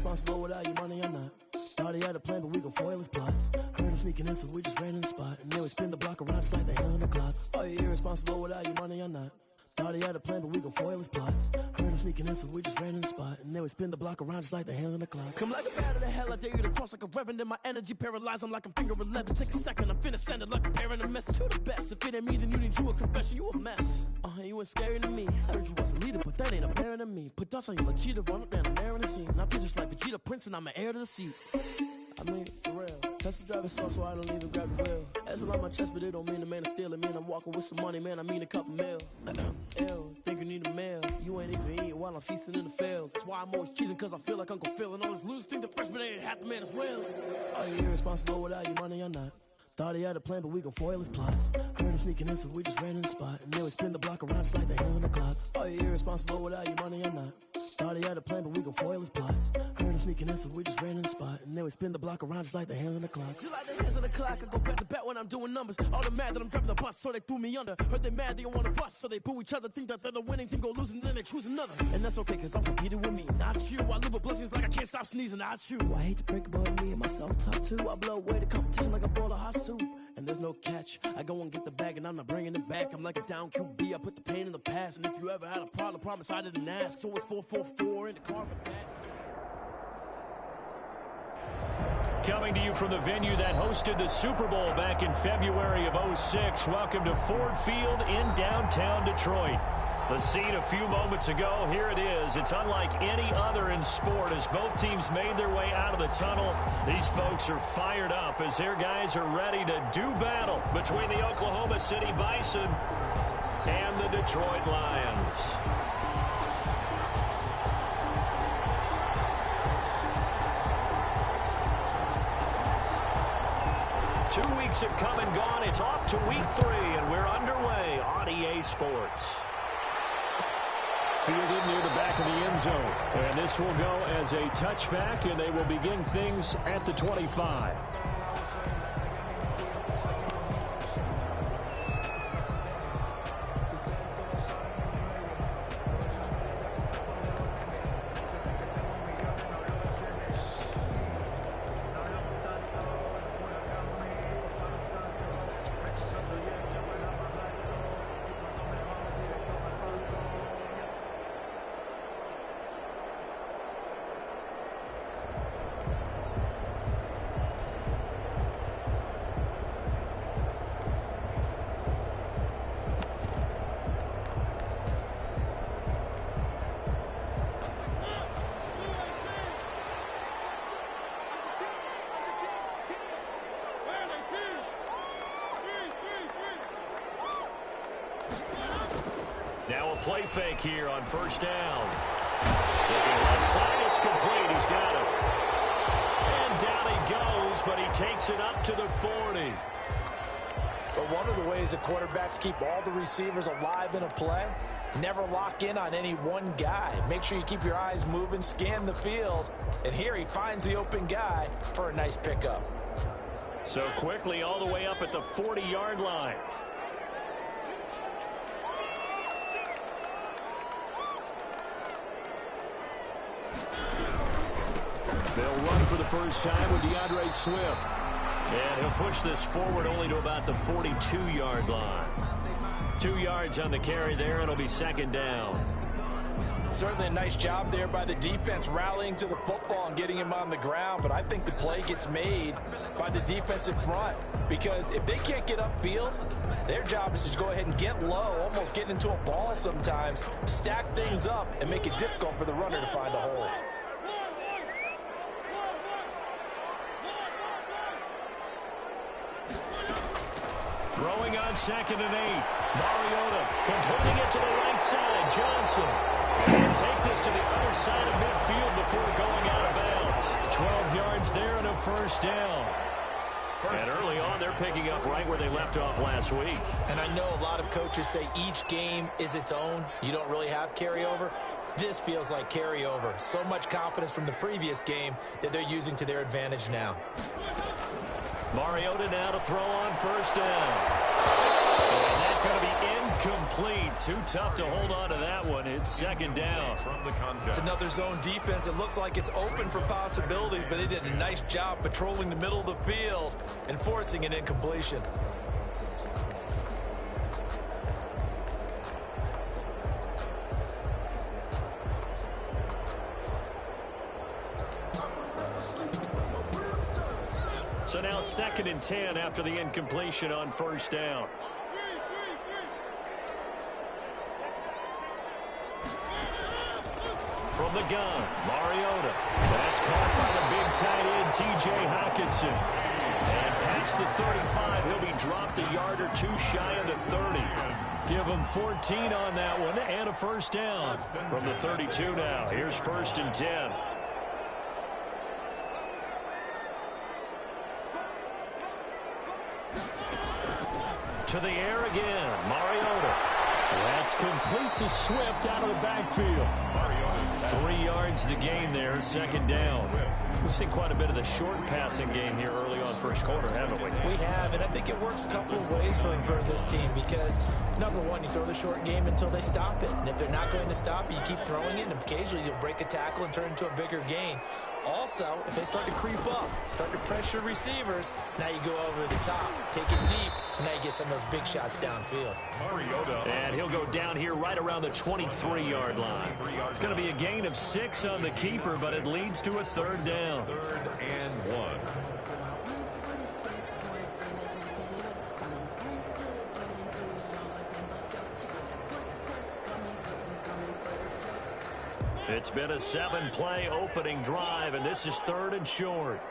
irresponsible without your money or not. Thought he had a plan, but we gon' foil his plot. Heard him sneaking in, so we just ran in the spot. And then we spin the block around just like the hands on the clock. Are you irresponsible without your money or not? Thought he had a plan, but we gon' foil his plot. Heard him sneaking in, so we just ran in the spot. And then we spin the block around just like the hands on the clock. Come like a bat of the hell, I dare you to cross like a reverend. In my energy paralyzed, I'm like I'm finger 11. Take a second, I'm finna send it like a parent a message to the best. If it ain't me, then you need you a confession, you a mess. You ain't scary to me. Heard you was a leader, but that ain't apparent to me. Put dust on you like cheetah, run up down the air in the scene. Now I just like Vegeta Prince, and I'm an heir to the seat. I mean, for real. Tesla driving slow, so I don't even grab the wheel. That's on my chest, but it don't mean the man is stealing. Mean I'm walking with some money, man, I mean a couple mil. Ew, think you need a meal. You ain't even eating while I'm feasting in the field. That's why I'm always cheesing, cause I feel like Uncle Phil. And all those losers think the freshman ain't half the man as well. Are you irresponsible without your money or not? Thought he had a plan, but we gon' foil his plot. Heard him sneaking in, so we just ran in the spot. And then we spin the block around just like the hands on the clock. Are you irresponsible without your money or not? Thought he had a plan, but we gon' foil his plot. Heard him sneaking in, so we just ran in the spot. And then we spin the block around just like the hands on the clock. Just like the hands on the clock, I go back to back when I'm doing numbers. All the mad that I'm driving the bus, so they threw me under. Heard they mad, they don't wanna bust, so they boo each other. Think that they're the winning team, go losing, then they choose another. And that's okay, cause I'm competing with me, not you. I live with blessings like I can't stop sneezing, not you. I hate to break about me and myself top two. I blow away the competition like a bowl of hot soup. And there's no catch. I go and get the bag and I'm not bringing it back. I'm like a down QB, I put the pain in the past. And if you ever had a problem, promise I didn't ask. So it's 444 in the car with dash. Coming to you from the venue that hosted the Super Bowl back in February of '06. Welcome to Ford Field in downtown Detroit. The scene a few moments ago, here it is. It's unlike any other in sport as both teams made their way out of the tunnel. These folks are fired up as their guys are ready to do battle between the Oklahoma City Bison and the Detroit Lions. Two weeks have come and gone. It's off to week 3, and we're underway on EA Sports. Fielded near the back of the end zone. And this will go as a touchback, and they will begin things at the 25. Now a play fake here on first down. Looking left side, it's complete. He's got it. And down he goes, but he takes it up to the 40. But one of the ways that quarterbacks keep all the receivers alive in a play, never lock in on any one guy. Make sure you keep your eyes moving, scan the field. And here he finds the open guy for a nice pickup. So quickly all the way up at the 40-yard line. They'll run for the first time with DeAndre Swift. And he'll push this forward only to about the 42-yard line. 2 yards on the carry there. It'll be second down. Certainly a nice job there by the defense rallying to the football and getting him on the ground. But I think the play gets made by the defensive front. Because if they can't get upfield, their job is to go ahead and get low, almost get into a ball sometimes, stack things up, and make it difficult for the runner to find a hole. Throwing on 2nd and 8. Mariota completing it to the right side. Johnson. And take this to the other side of midfield before going out of bounds. 12 yards there and a first down. And early on, they're picking up right where they left off last week. And I know a lot of coaches say each game is its own. You don't really have carryover. This feels like carryover. So much confidence from the previous game that they're using to their advantage now. Mariota now to throw on first down. And that's going to be Incomplete. Too tough to hold on to that one. It's second down. It's another zone defense. It looks like it's open for possibilities, but they did a nice job patrolling the middle of the field and forcing an incompletion. So now 2nd and 10 after the incompletion on first down. From the gun, Mariota. That's caught by the big tight end, T.J. Hockenson. And past the 35, he'll be dropped a yard or two shy of the 30. Give him 14 on that one and a first down. From the 32 now, here's 1st and 10. To the air again, Mariota. That's complete to Swift out of the backfield. 3 yards to gain there, 2nd down. We've seen quite a bit of the short passing game here early on first quarter, haven't we? We have, and I think it works a couple of ways for this team because, number one, you throw the short game until they stop it. And if they're not going to stop it, you keep throwing it, and occasionally you'll break a tackle and turn it into a bigger gain. Also, if they start to creep up, start to pressure receivers, now you go over the top, take it deep, and now you get some of those big shots downfield. And he'll go down here right around the 23-yard line. It's going to be a gain of 6 on the keeper, but it leads to a 3rd down. 3rd and 1. It's been a 7-play opening drive, and this is 3rd and short.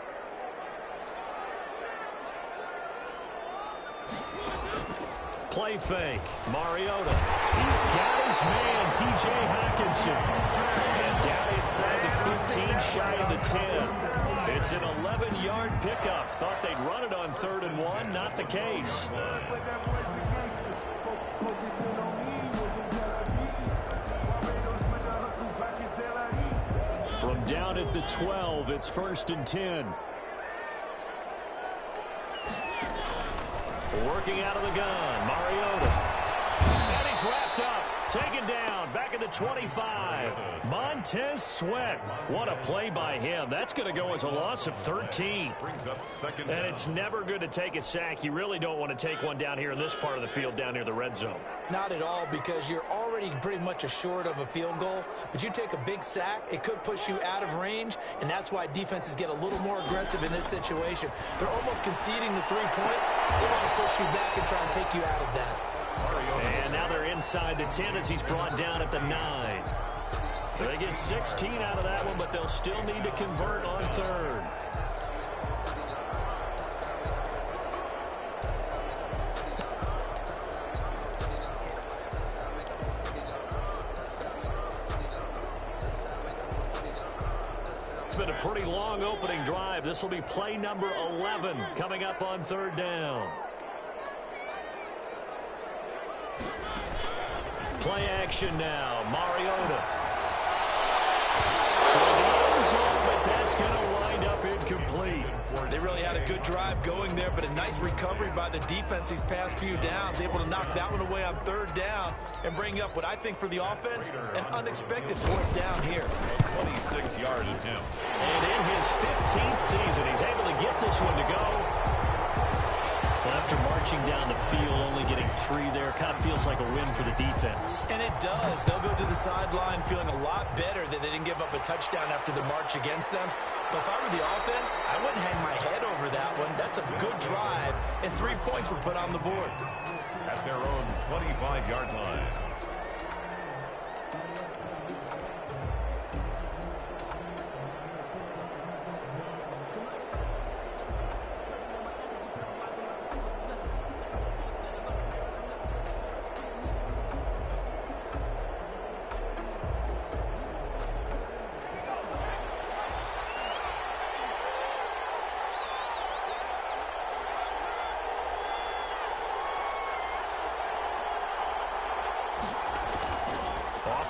Play fake. Mariota. He's got his man, T.J. Hockenson. And down inside the 15, shy of the 10. It's an 11-yard pickup. Thought they'd run it on 3rd and 1. Not the case. From down at the 12, it's 1st and 10. Working out of the gun, Mariota. And he's wrapped up, taken down, back at the 25. Montez Sweat. What a play by him. That's going to go as a loss of 13. And it's never good to take a sack. You really don't want to take one down here in this part of the field, down near the red zone. Not at all, because you're already pretty much assured of a field goal. But you take a big sack, it could push you out of range, and that's why defenses get a little more aggressive in this situation. They're almost conceding the 3 points. They want to push you back and try and take you out of that. And now they're inside the 10 as he's brought down at the 9. So they get 16 out of that one, but they'll still need to convert on 3rd. It's been a pretty long opening drive. This will be play number 11 coming up on 3rd down. Play action now. Mariota. To the end zone, but that's going to wind up incomplete. They really had a good drive going there, but a nice recovery by the defense these past few downs. Able to knock that one away on 3rd down and bring up what I think for the offense, an unexpected 4th down here. 26-yard attempt. And in his 15th season, he's able to get this one to go. Well, after marching down the field, only getting 3 there, kind of feels like a win for the defense. And it does. They'll go to the sideline feeling a lot better that they didn't give up a touchdown after the march against them. But if I were the offense, I wouldn't hang my head over that one. That's a good drive, and 3 points were put on the board. At their own 25-yard line.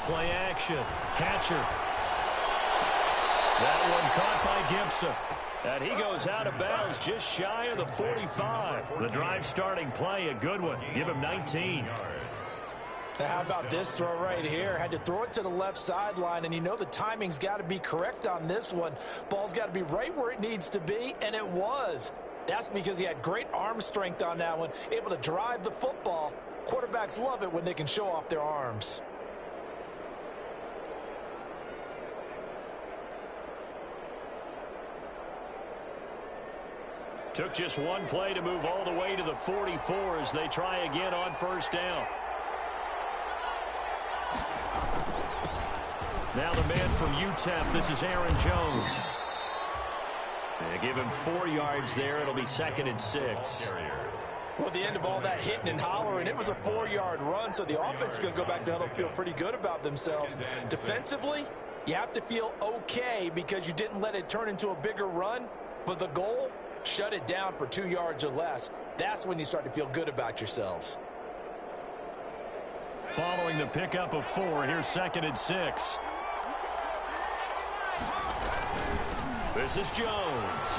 Play action. Hatcher. That one caught by Gibson. And he goes out of bounds just shy of the 45. The drive starting play, a good one. Give him 19. Now, how about this throw right here? Had to throw it to the left sideline, and you know the timing's got to be correct on this one. Ball's got to be right where it needs to be, and it was. That's because he had great arm strength on that one, able to drive the football. Quarterbacks love it when they can show off their arms. Took just one play to move all the way to the 44 as they try again on first down. Now the man from UTEP, this is Aaron Jones. They give him 4 yards there. It'll be 2nd and 6. Well, at the end of all that hitting and hollering, it was a 4-yard run, so the offense is going to go back to huddle and feel pretty good about themselves. Defensively, you have to feel okay because you didn't let it turn into a bigger run, but the goal, shut it down for 2 yards or less. That's when you start to feel good about yourselves. Following the pickup of 4, here's 2nd and 6. This is Jones.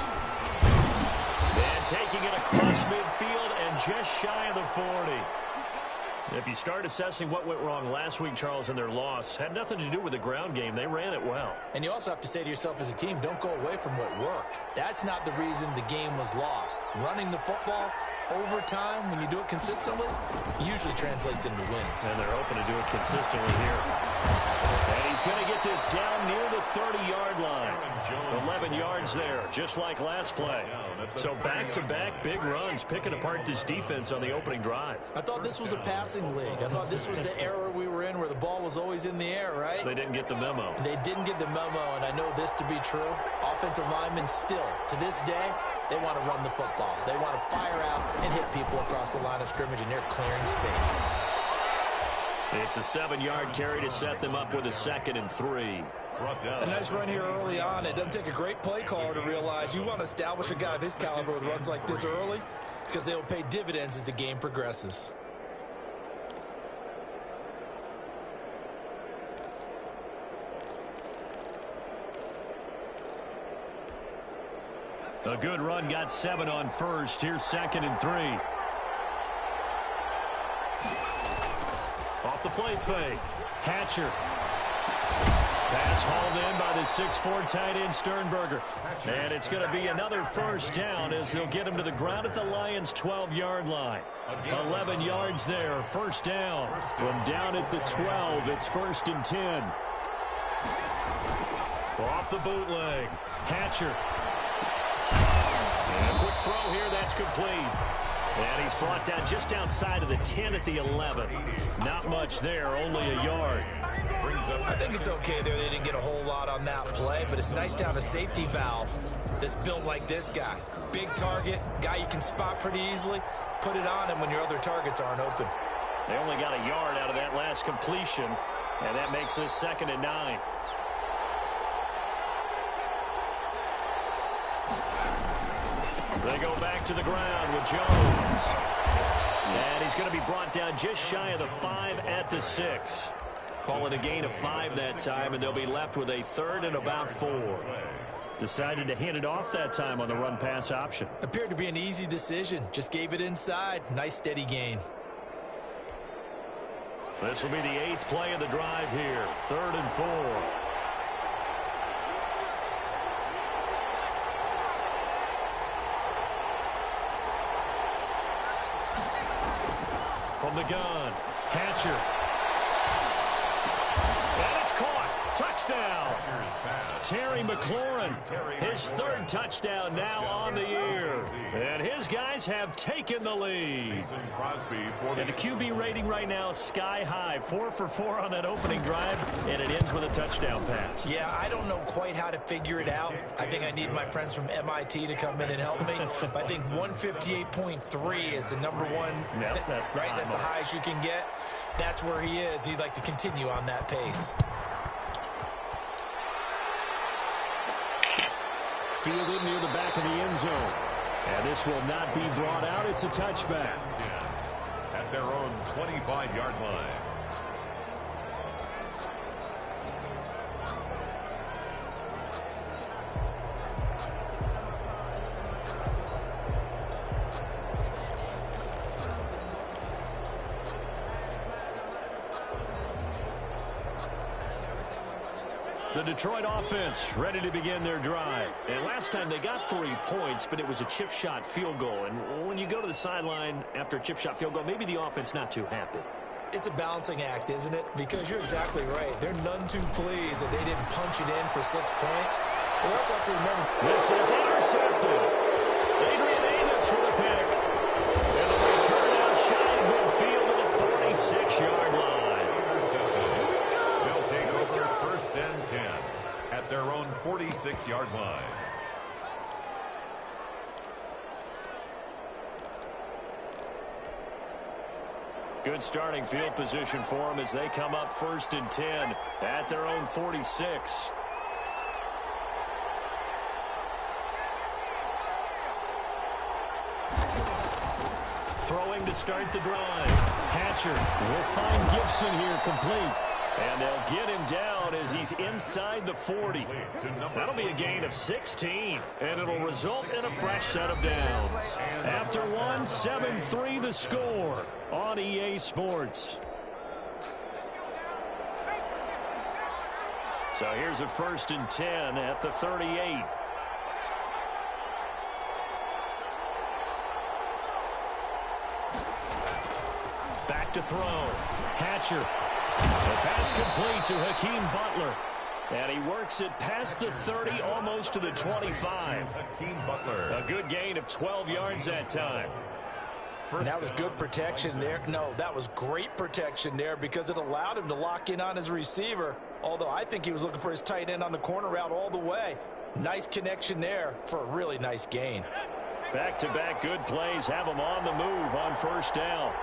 And taking it across midfield and just shy of the 40. If you start assessing what went wrong last week, Charles, in their loss, had nothing to do with the ground game. They ran it well. And you also have to say to yourself as a team, don't go away from what worked. That's not the reason the game was lost. Running the football over time, when you do it consistently, usually translates into wins. And they're hoping to do it consistently here. And he's going to get this down near the 30-yard line. 11 yards there, just like last play. So back-to-back big runs, picking apart this defense on the opening drive. I thought this was a passing league. I thought this was the era we were in where the ball was always in the air, right? They didn't get the memo. They didn't get the memo, and I know this to be true. Offensive linemen still, to this day, they want to run the football. They want to fire out and hit people across the line of scrimmage, and they're clearing space. It's a 7-yard carry to set them up with a 2nd and 3. A nice run here early on. It doesn't take a great play caller to realize you want to establish a guy of his caliber with runs like this early because they will pay dividends as the game progresses. A good run, got 7 on first. Here's 2nd and 3. Off the play fake. Hatcher. Pass hauled in by the 6'4" tight end Sternberger. And it's going to be another first down as they'll get him to the ground at the Lions' 12-yard line. 11 yards there, first down. From down at the 12, it's 1st and 10. Off the bootleg. Hatcher. And a quick throw here, that's complete. And he's brought down just outside of the 10 at the 11. Not much there, only a yard. I think it's okay there. They didn't get a whole lot on that play, but it's nice to have a safety valve that's built like this guy. Big target, guy you can spot pretty easily. Put it on him when your other targets aren't open. They only got a yard out of that last completion, and that makes this 2nd and 9. They go back to the ground with Jones. And he's going to be brought down just shy of the 5 at the 6. Call it a gain of 5 that time, and they'll be left with a 3rd and about 4. Decided to hand it off that time on the run-pass option. Appeared to be an easy decision. Just gave it inside. Nice steady gain. This will be the 8th play of the drive here. 3rd and 4. From the gun, Hatcher. And it's caught. Touchdown. Terry McLaurin, his 3rd touchdown now on the year. And his guys have taken the lead. And the QB rating right now sky high. 4 for 4 on that opening drive, and it ends with a touchdown pass. Yeah, I don't know quite how to figure it out. I think I need my friends from MIT to come in and help me. But I think 158.3 is the number one. No, that's right. That's the highest you can get. That's where he is. He'd like to continue on that pace. Fielded near the back of the end zone. And this will not be brought out. It's a touchback. At their own 25-yard line. The Detroit offense ready to begin their drive. And last time they got 3 points, but it was a chip shot field goal. And when you go to the sideline after a chip shot field goal, maybe the offense not too happy. It's a balancing act, isn't it? Because you're exactly right. They're none too pleased that they didn't punch it in for 6 points. But we also have to remember, this is intercepted. Adrian Amos with a pick. And the return out shy of midfield at the 46-yard line. Intercepted. They'll take over 1st and 10 at their own 46-yard line. Good starting field position for them as they come up 1st and 10 at their own 46. Throwing to start the drive. Hatcher will find Gibson here complete. And they'll get him down as he's inside the 40. That'll be a gain of 16, and it'll result in a fresh set of downs. After one, 7-3 the score on EA Sports. So here's a 1st and 10 at the 38. Back to throw. Hatcher. The pass complete to Hakeem Butler. And he works it past the 30, almost to the 25. Hakeem Butler. A good gain of 12 yards that time. that was good protection there. No, that was great protection there because it allowed him to lock in on his receiver. Although I think he was looking for his tight end on the corner route all the way. Nice connection there for a really nice gain. Back-to-back good plays have him on the move on 1st down.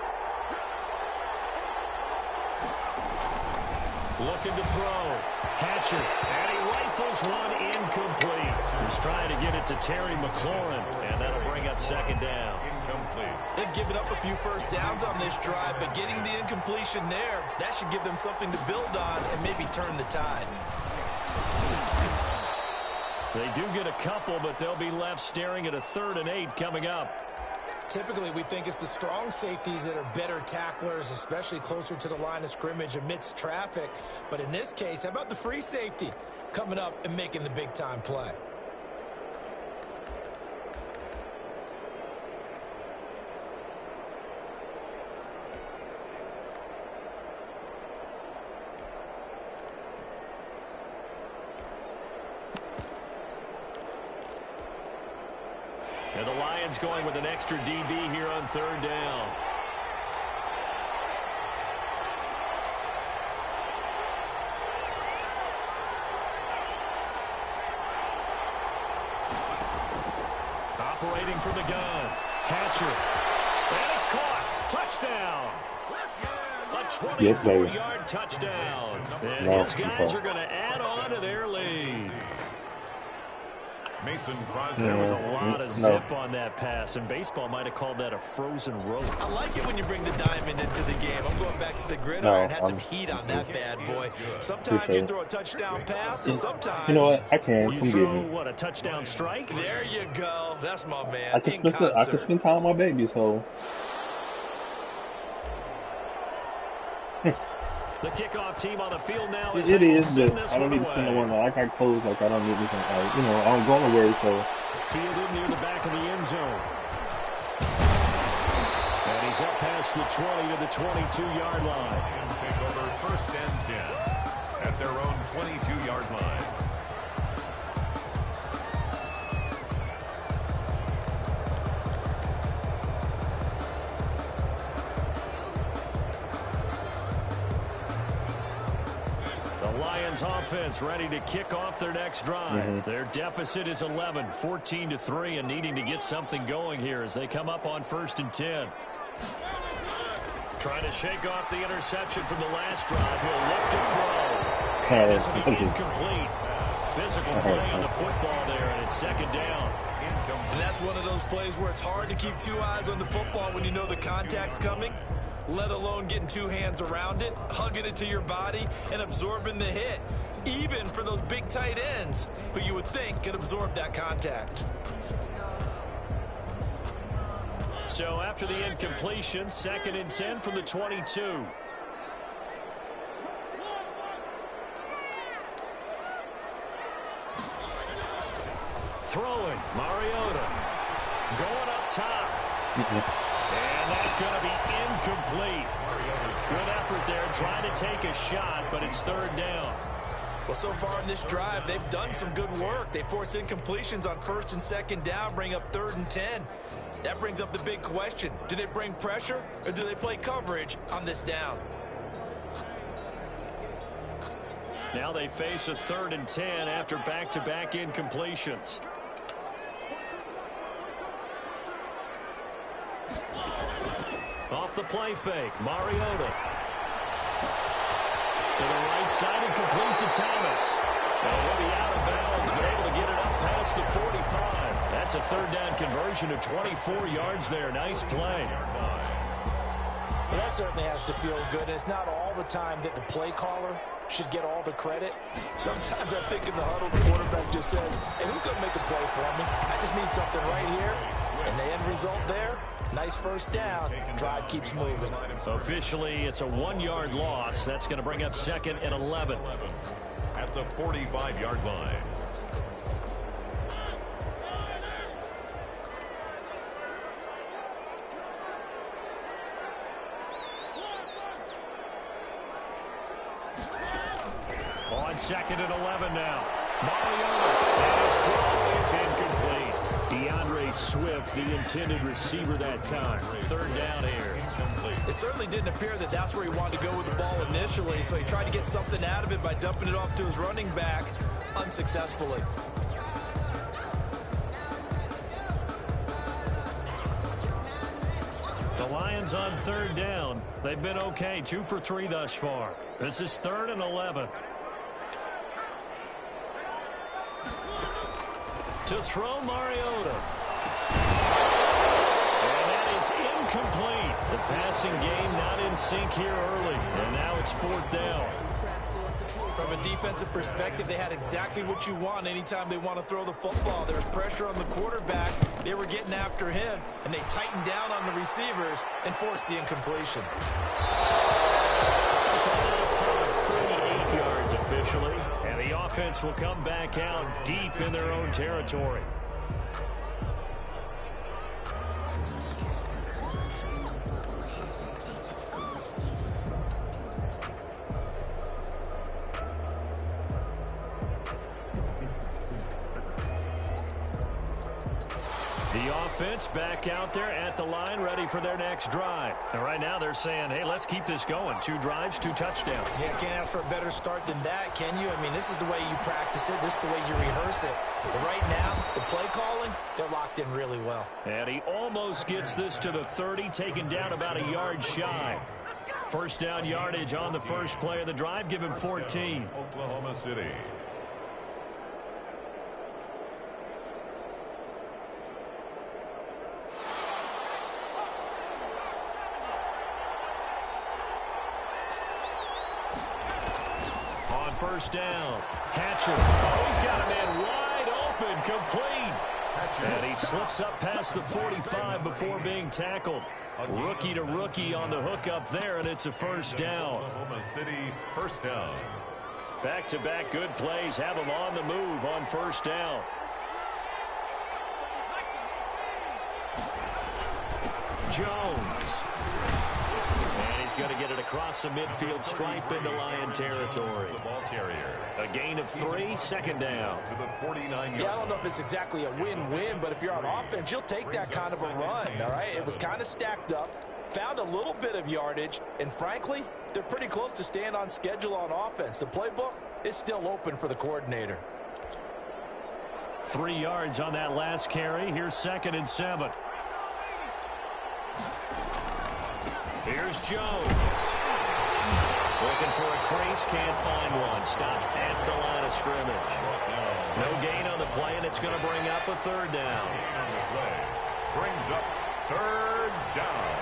Looking to throw. Hatcher. And he rifles one incomplete. He's trying to get it to Terry McLaurin. And that'll bring up 2nd down. Incomplete. They've given up a few first downs on this drive, but getting the incompletion there, that should give them something to build on and maybe turn the tide. They do get a couple, but they'll be left staring at a 3rd and 8 coming up. Typically, we think it's the strong safeties that are better tacklers, especially closer to the line of scrimmage amidst traffic. But in this case, how about the free safety coming up and making the big-time play? And the Lions going with an extra DB here on 3rd down. Operating from the gun. Hatcher. And it's caught. Touchdown. A 24-yard touchdown. And his guys are going to add on to their lead. Mason Crosby. There was a lot of zip on that pass, and baseball might have called that a frozen rope. I like it when you bring the diamond into the game. I'm going back to the gridiron. Had some heat on that bad boy. Sometimes you throw a touchdown pass, and sometimes you know what? I can. You throw what, a touchdown strike? There you go. That's my man. I can spend time with my baby, so. The kickoff team on the field now is it is, but I don't need to spend the one. Like I close, like I don't need anything. Like, you know, I'm going away, so. Fielded near the back of the end zone. And he's up past the 20 to the 22-yard line. Lions take over 1st and 10 at their own 22-yard line. Lions offense ready to kick off their next drive. Their deficit is 11, 14-3, and needing to get something going here as they come up on 1st and 10. Trying to shake off the interception from the last drive. He'll look to throw. This will be incomplete. Physical play on the football there, and it's 2nd down. And that's one of those plays where it's hard to keep 2 eyes on the football when you know the contact's coming, let alone getting 2 hands around it, hugging it to your body, and absorbing the hit, even for those big tight ends who you would think could absorb that contact. So after the incompletion, 2nd and 10 from the 22. Throwing, Mariota. Going up top. And that's going to be incomplete. Good effort there trying to take a shot, but it's third down. Well, so far in this drive, they've done some good work. They force incompletions on first and second down, bring up 3rd and 10. That brings up the big question. Do they bring pressure or do they play coverage on this down? Now they face a 3rd and 10 after back-to-back incompletions. Off the play fake, Mariota. To the right side and complete to Thomas. And he'll be out of bounds, but able to get it up past the 45. That's a 3rd down conversion of 24 yards there. Nice play. Well, that certainly has to feel good. And it's not all the time that the play caller should get all the credit. Sometimes I think in the huddle, the quarterback just says, hey, who's going to make a play for me? I just need something right here. And the end result there, nice first down. Drive keeps moving. Officially, it's a 1-yard loss. That's going to bring up 2nd and 11. At the 45-yard line. On 2nd and 11 now. Mariota, and his throw is incomplete. DeAndre Swift, the intended receiver that time. 3rd down here. It certainly didn't appear that that's where he wanted to go with the ball initially, so he tried to get something out of it by dumping it off to his running back unsuccessfully. The Lions on 3rd down. They've been okay, 2 for 3 thus far. This is 3rd and 11. To throw, Mariota. And that is incomplete. The passing game not in sync here early. And now it's 4th down. From a defensive perspective, they had exactly what you want anytime they want to throw the football. There was pressure on the quarterback. They were getting after him, and they tightened down on the receivers and forced the incompletion. 38 yards officially. And the offense will come back out deep in their own territory. The offense back out there at the line, ready for their next drive. And right now they're saying, hey, let's keep this going. 2 drives, 2 touchdowns. Yeah, can't ask for a better start than that, can you? I mean, this is the way you practice it. This is the way you rehearse it. But right now, the play calling, they're locked in really well. And he almost gets this to the 30, taken down about a yard shy. 1st down yardage on the first play of the drive. Give him 14. Oklahoma City. On 1st down, Hatcher. Oh, he's got a man wide open, complete. And he slips up past the 45 before being tackled. Rookie to rookie on the hook up there, and it's a 1st down. Oklahoma City, 1st down. Back-to-back good plays have him on the move on 1st down. Jones. And he's going to get it across the midfield stripe into Lion territory. The ball carrier. A gain of 3, 2nd down. To the 49-yard. Yeah, I don't know if it's exactly a win-win, but if you're on offense, you'll take that kind of a run, all right? It was kind of stacked up, found a little bit of yardage, and frankly, they're pretty close to staying on schedule on offense. The playbook is still open for the coordinator. 3 yards on that last carry. Here's 2nd and 7. Here's Jones. Looking for a crease, can't find one. Stopped at the line of scrimmage. No gain on the play, and it's going to bring up a 3rd down. Gain on the play. Brings up 3rd down.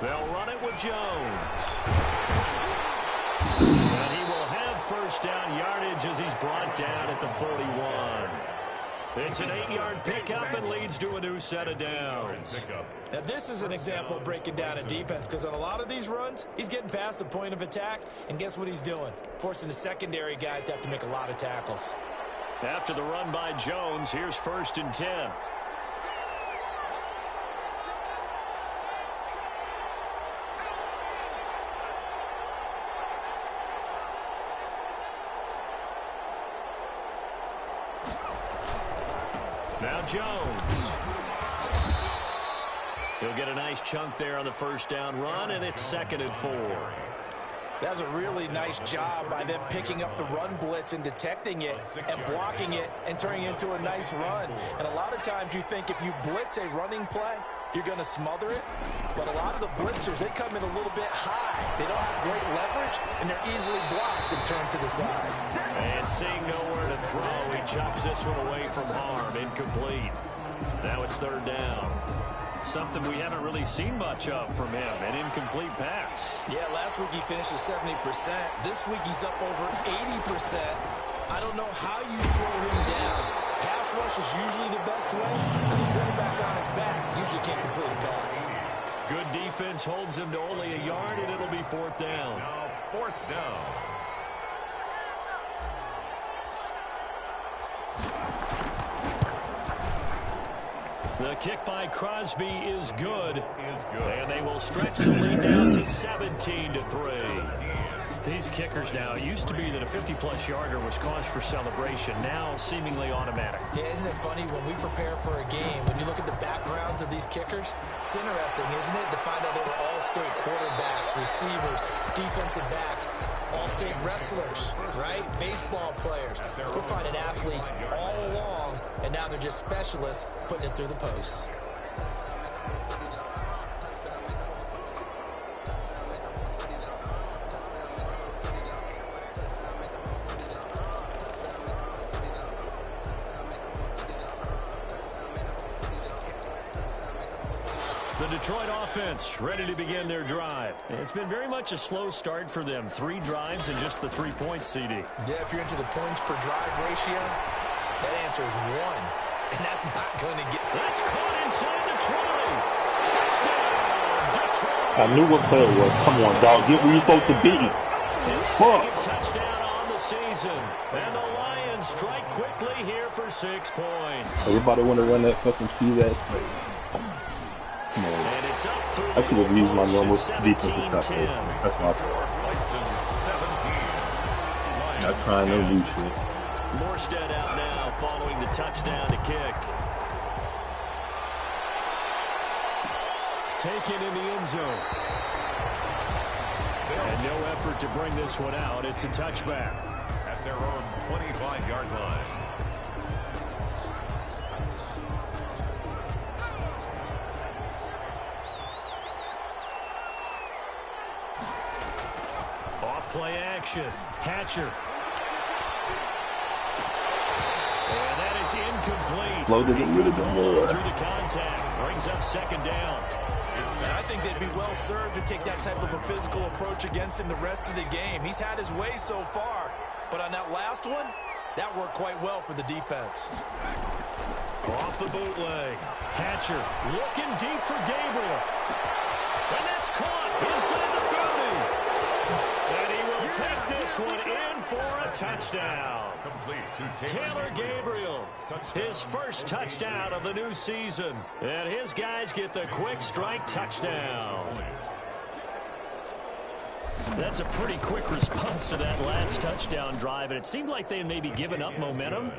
They'll run it with Jones. And he will have 1st down yardage as he's brought down at the 41. It's an 8-yard pickup and leads to a new set of downs. Now, this is an example of breaking down a defense because on a lot of these runs, he's getting past the point of attack, and guess what he's doing? Forcing the secondary guys to have to make a lot of tackles. After the run by Jones, here's 1st and 10. Now Jones. He'll get a nice chunk there on the 1st down run, and it's 2nd and 4. That's a really nice job by them picking up the run blitz and detecting it and blocking it and turning it into a nice run. And a lot of times you think if you blitz a running play, you're going to smother it. But a lot of the blitzers, they come in a little bit high. They don't have great leverage, and they're easily blocked and turned to the side. And seeing nowhere to throw, he chucks this one away from harm. Incomplete. Now it's 3rd down. Something we haven't really seen much of from him, an incomplete pass. Yeah, last week he finished at 70%. This week he's up over 80%. I don't know how you slow him down. Pass rush is usually the best way. As a quarterback on his back, usually can't complete a pass. Good defense holds him to only a yard, and it'll be 4th down. Now 4th down. The kick by Crosby is good. And they will stretch the lead down to 17-3. These kickers now, it used to be that a 50-plus yarder was cause for celebration. Now seemingly automatic. Yeah, isn't it funny when we prepare for a game, when you look at the backgrounds of these kickers, it's interesting, isn't it, to find out they were all-state quarterbacks, receivers, defensive backs, all-state wrestlers, right? Baseball players. We're finding athletes all along, and now they're just specialists putting it through the posts. The Detroit offense ready to begin their drive. It's been very much a slow start for them. 3 drives and just the 3 points, CD. Yeah, if you're into the points per drive ratio, that answer is 1. And that's not going to get... That's caught inside the 20. Touchdown, Detroit. I knew what play it was. Come on, dog. Get where you're supposed to be. His second touchdown on the season. And the Lions strike quickly here for 6 points. Everybody want to run that fucking speed ass play. Come on. And it's up through I could have used my normal defensive stuff. 17-10. That's my fault. Not trying to lose shit. Morstead out now following the touchdown to kick. Taken in the end zone. And no effort to bring this one out. It's a touchback. At their own 25-yard line. Off-play action. Hatcher. And that is incomplete. Floated it with a more. Through the contact. Brings up 2nd down. And I think they'd be well served to take that type of a physical approach against him the rest of the game. He's had his way so far. But on that last one, that worked quite well for the defense. Off the bootleg. Hatcher looking deep for Gabriel. And that's caught inside the 30. And he will take this one in for a touchdown. Taylor Gabriel, his first touchdown of the new season. And his guys get the quick strike touchdown. That's a pretty quick response to that last touchdown drive. And it seemed like they had maybe given up momentum.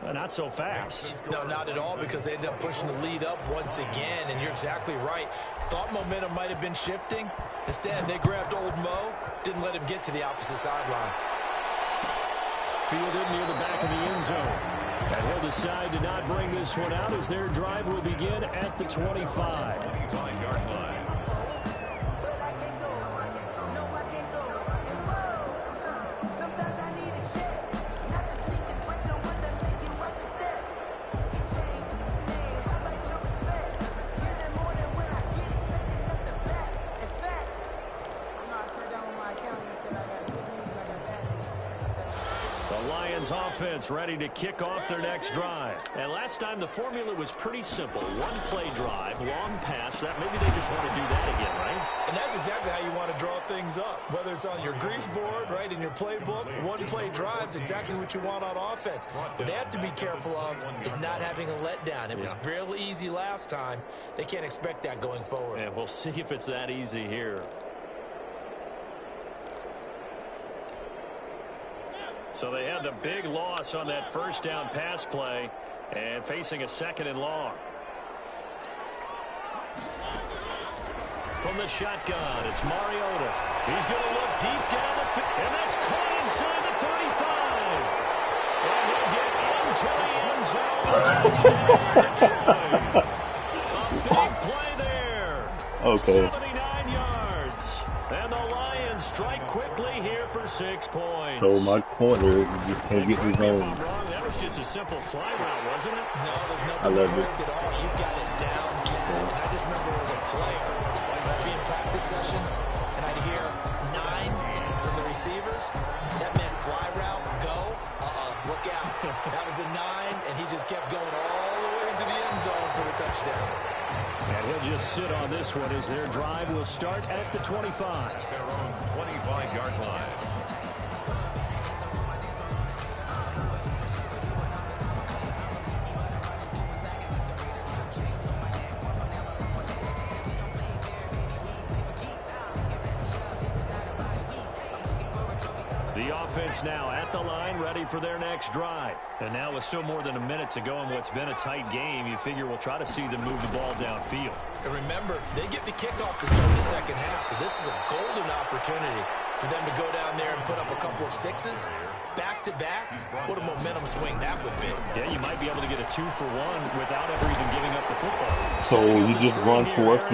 Not so fast. No, not at all, because they ended up pushing the lead up once again, and you're exactly right. Thought momentum might have been shifting. Instead, they grabbed old Mo, didn't let him get to the opposite sideline. Fielded near the back of the end zone. And he'll decide to not bring this one out as their drive will begin at the 25. 25-yard line. Simmons offense ready to kick off their next drive. And last time the formula was pretty simple. One play drive, long pass. That maybe they just want to do that again, right? And that's exactly how you want to draw things up. Whether it's on your grease board, right, in your playbook, one play drive's exactly what you want on offense. What they have to be careful of is not having a letdown. It was real easy last time. They can't expect that going forward. And we'll see if it's that easy here. So they had the big loss on that first down pass play and facing a 2nd and long. From the shotgun, it's Mariota. He's going to look deep down the field, and that's caught inside the 35. And he'll get into the end zone. Touchdown, Detroit. A big play there. Okay. 79 yards. And the Lions strike quickly here for 6 points. So my corner just can't get his own. That was just a simple fly route, wasn't it? No, there's nothing to correct at all. You got it down, Pat. And I just remember as a player, I'd be in practice sessions, and I'd hear 9 from the receivers. That meant fly route, go, look out. That was the 9, and he just kept going all the way into the end zone for the touchdown. And he'll just sit on this one as their drive will start at the 25. Their own 25-yard line. The offense now at the line, ready for their next drive. And now with still more than a minute to go in what's been a tight game, you figure we'll try to see them move the ball downfield. And remember, they get the kickoff to start the second half, so this is a golden opportunity for them to go down there and put up a couple of 6s. Back-to-back, what a momentum swing that would be. Yeah, you might be able to get a 2-for-1 without ever even giving up the football. So you just run for it.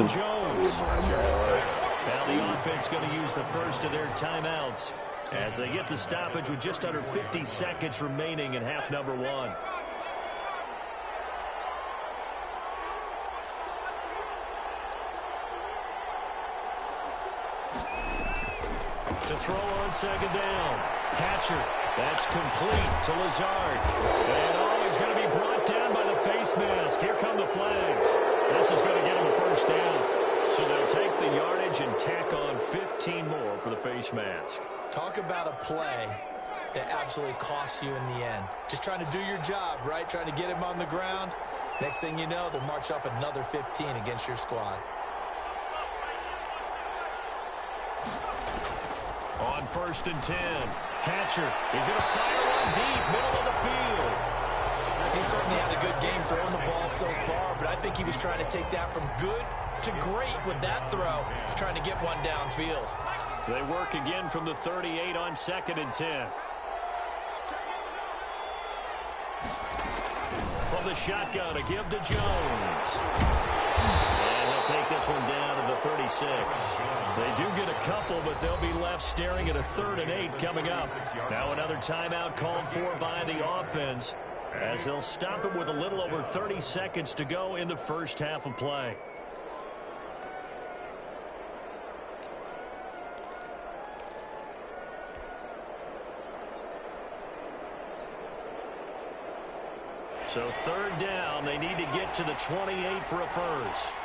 Now the offense going to use the first of their timeouts as they get the stoppage with just under 50 seconds remaining in half number 1. To throw on second down. Hatcher. That's complete to Lazard. And he's going to be brought down by the face mask. Here come the flags. This is going to get him a first down. So they'll take the yardage and tack on 15 more for the face mask. Talk about a play that absolutely costs you in the end. Just trying to do your job, right? Trying to get him on the ground. Next thing you know, they'll march off another 15 against your squad. On 1st and 10, Hatcher is going to fire one deep, middle of the field. He certainly had a good game throwing the ball so far, but I think he was trying to take that from good to great with that throw, trying to get one downfield. They work again from the 38 on 2nd and 10. From the shotgun, a give to Jones. And he'll take this one down to the 36. They do get a couple, but they'll be left staring at a 3rd and 8 coming up. Now another timeout called for by the offense as they'll stop it with a little over 30 seconds to go in the first half of play. So 3rd down, they need to get to the 28 for a first.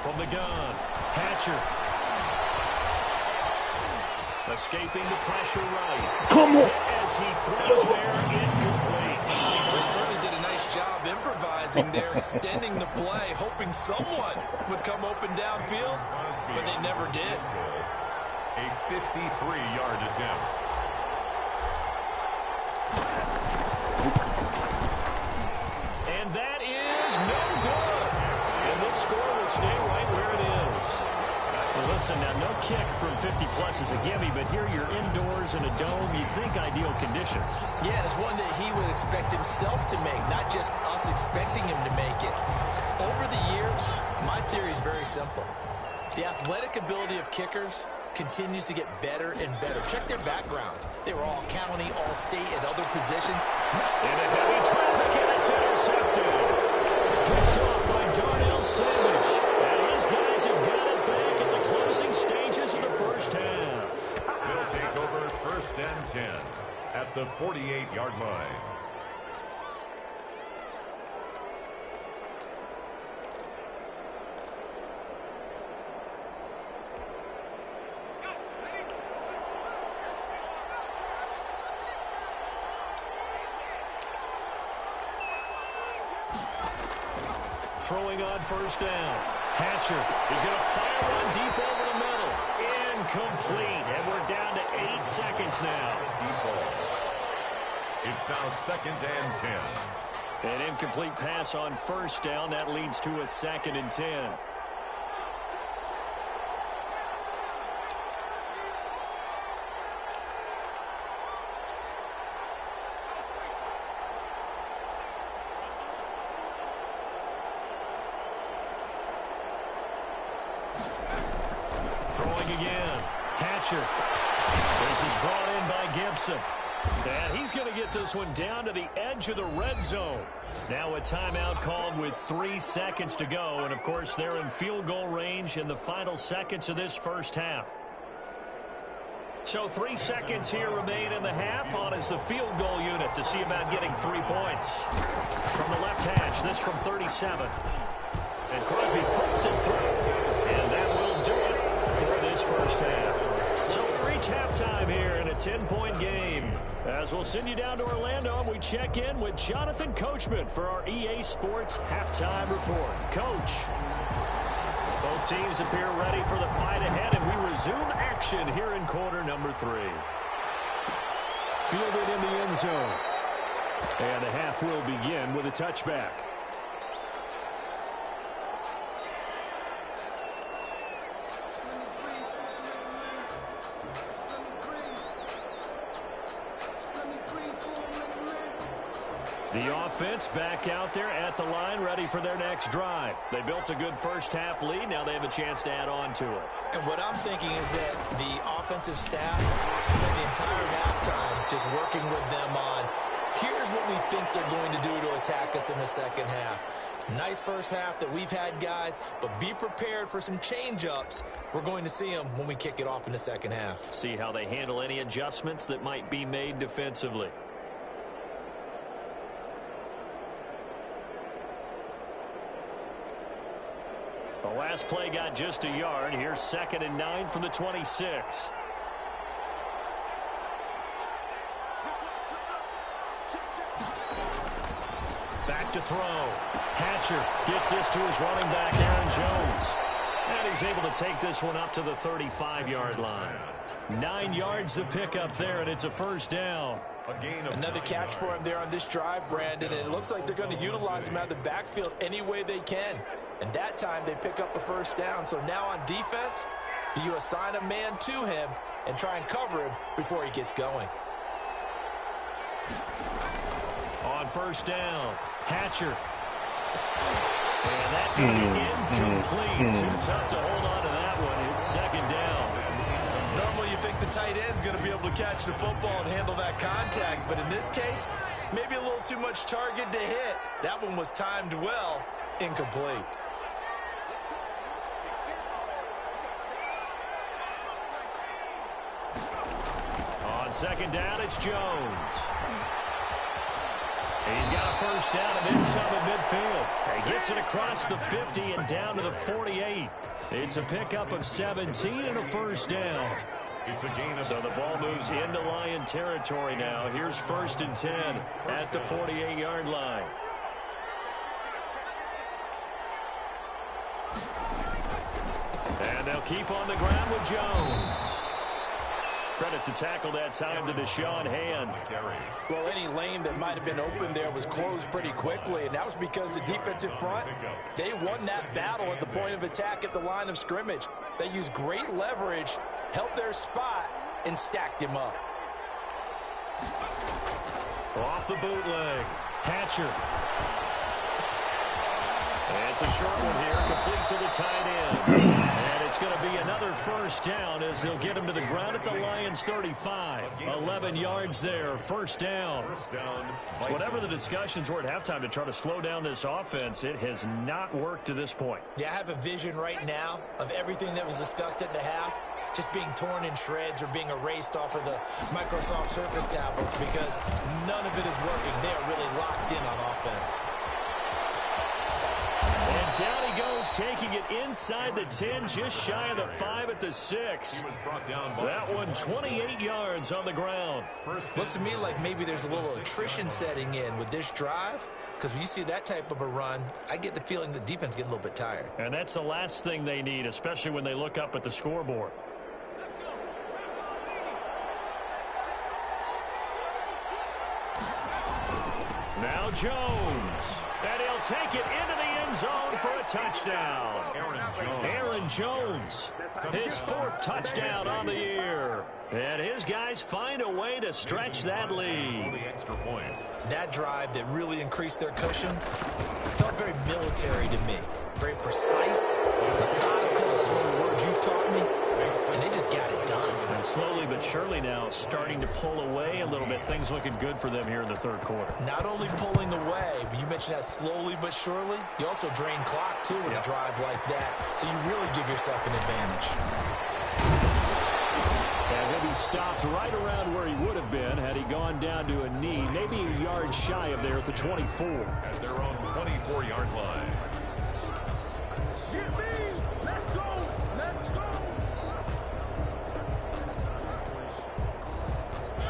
From the gun, Hatcher. Escaping the pressure right. Come on. As he throws there, incomplete. They certainly did a nice job improvising there, extending the play, hoping someone would come open downfield, but they never did. A 53-yard attempt. And that is no good. And this score will stay right where it is. Well, listen, now no kick from 50-plus is a gimme, but here you're indoors in a dome. You'd think ideal conditions. Yeah, and it's one that he would expect himself to make, not just us expecting him to make it. Over the years, my theory is very simple. The athletic ability of kickers continues to get better and better. Check their backgrounds. They were all county, all state, at other positions. In a heavy traffic, and it's intercepted. Picked off by Darnell Savage. And his guys have got it back at the closing stages of the first half. They'll take over the 48-yard line. Throwing on first down. Hatcher is going to fire one deep over the middle. Incomplete. And we're down to 8 seconds now. Deep ball. It's now 2nd and 10. An incomplete pass on first down. That leads to a 2nd and 10. Throwing again. Hatcher. This is brought in by Gibson. And he's going to get this one down to the edge of the red zone. Now a timeout called with 3 seconds to go. And, of course, they're in field goal range in the final seconds of this first half. So 3 seconds here remain in the half. On is the field goal unit to see about getting 3 points. From the left hash, this from 37. And Crosby puts it through. And that will do it for this first half. So we reach halftime here in a 10-point game. As we'll send you down to Orlando, we check in with Jonathan Coachman for our EA Sports Halftime Report. Coach. Both teams appear ready for the fight ahead, and we resume action here in quarter number 3. Fielded in the end zone. And the half will begin with a touchback. The offense back out there at the line, ready for their next drive. They built a good first half lead. Now they have a chance to add on to it. And what I'm thinking is that the offensive staff spent the entire halftime just working with them on, here's what we think they're going to do to attack us in the second half. Nice first half that we've had, guys, but be prepared for some change-ups. We're going to see them when we kick it off in the second half. See how they handle any adjustments that might be made defensively. The last play got just a yard. Here's 2nd and 9 from the 26. Back to throw. Hatcher gets this to his running back, Aaron Jones. And he's able to take this one up to the 35-yard line. 9 yards to pick up there, and it's a first down. Another catch for him there on this drive, Brandon, and it looks like they're going to utilize him out of the backfield any way they can. And that time they pick up a first down. So now on defense, do you assign a man to him and try and cover him before he gets going? On first down, Hatcher. And that incomplete. Too tough to hold on to that one. It's 2nd down. Normally you think the tight end's going to be able to catch the football and handle that contact, but in this case, maybe a little too much target to hit. That one was timed well, incomplete. On 2nd down, it's Jones. He's got a first down and then some at midfield. He gets it across the 50 and down to the 48. It's a pickup of 17 and a first down. It's a gain of so the ball moves into Lion territory now. Here's 1st and 10 at the 48-yard line. And they'll keep on the ground with Jones. Credit to tackle that time to Deshaun Hand. Well, any lane that might have been open there was closed pretty quickly, and that was because the defensive front, they won that battle at the point of attack at the line of scrimmage. They used great leverage, held their spot, and stacked him up. Off the bootleg, Hatcher. And it's a short one here, complete to the tight end. And it's going to be another first down as they'll get him to the ground at the Lions' 35. 11 yards there, first down. Whatever the discussions were at halftime to try to slow down this offense, it has not worked to this point. Yeah, I have a vision right now of everything that was discussed at the half. just being torn in shreds or being erased off of the Microsoft Surface tablets because none of it is working. They are really locked in on offense. And down he goes, taking it inside the 10, just shy of the 5 at the 6. That one 28 yards on the ground. Looks to me like maybe there's a little attrition setting in with this drive, because when you see that type of a run, I get the feeling the defense getting a little bit tired. And that's the last thing they need, especially when they look up at the scoreboard. Now Jones. And he'll take it into the end zone for a touchdown. Aaron Jones, his 4th touchdown on the year. And his guys find a way to stretch that lead. That drive that really increased their cushion felt very military to me. Very precise, methodical, that's one of the words you've taught me. And they just got it done. And slowly but surely now starting to pull away a little bit. Things looking good for them here in the 3rd quarter. Not only pulling away, but you mentioned that slowly but surely. You also drain clock, too, with a drive like that. So you really give yourself an advantage. And he'll be stopped right around where he would have been had he gone down to a knee. Maybe a yard shy of there at the 24. At their own 24-yard line.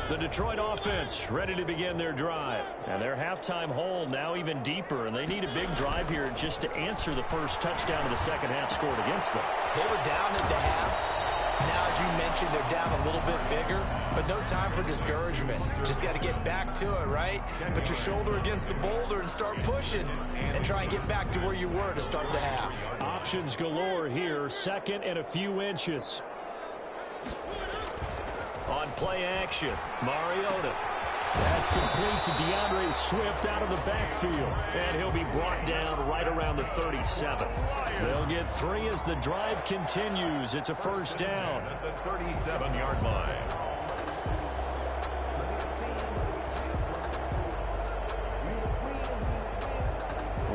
The Detroit offense ready to begin their drive. And their halftime hole now even deeper. And they need a big drive here just to answer the first touchdown of the second half scored against them. They were down at the half. Now, as you mentioned, they're down a little bit bigger. But no time for discouragement. Just got to get back to it, right? Put your shoulder against the boulder and start pushing. And try and get back to where you were to start the half. Options galore here. 2nd and a few inches. On play action, Mariota. That's complete to DeAndre Swift out of the backfield. And he'll be brought down right around the 37. They'll get 3 as the drive continues. It's a first down. At the 37-yard line.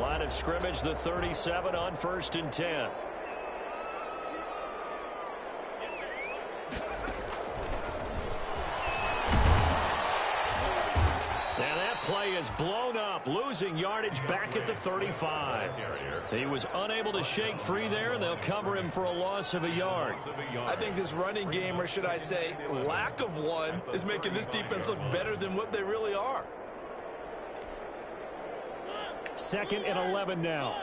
Line of scrimmage, the 37 on 1st and 10. Play is blown up, losing yardage back at the 35. He was unable to shake free there, and they'll cover him for a loss of a yard. I think this running game, or should I say lack of one, is making this defense look better than what they really are. 2nd and 11 now.